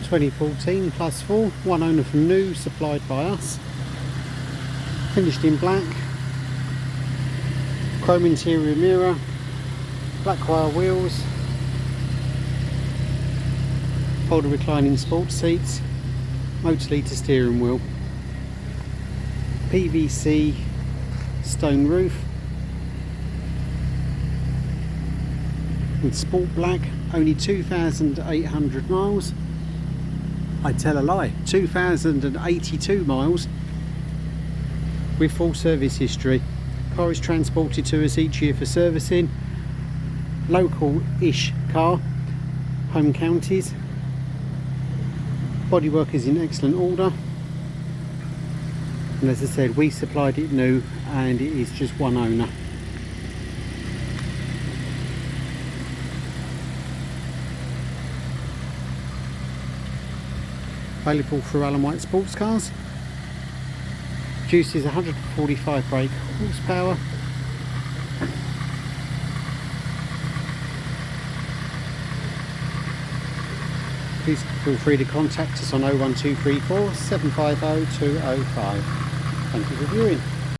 2014 +4, one owner from new, supplied by us. Finished in black, chrome interior mirror, black wire wheels, folded reclining sports seats, Moto-lita steering wheel, PVC stone roof with sport black, only 2,800 miles. I tell a lie, 2,082 miles with full service history. Car is transported to us each year for servicing. Local-ish car, home counties. Bodywork is in excellent order. And as I said, we supplied it new and it is just one owner. Available through Alan White Sports Cars. Produces 145 brake horsepower. Please feel free to contact us on 01234 750 205. Thank you for viewing.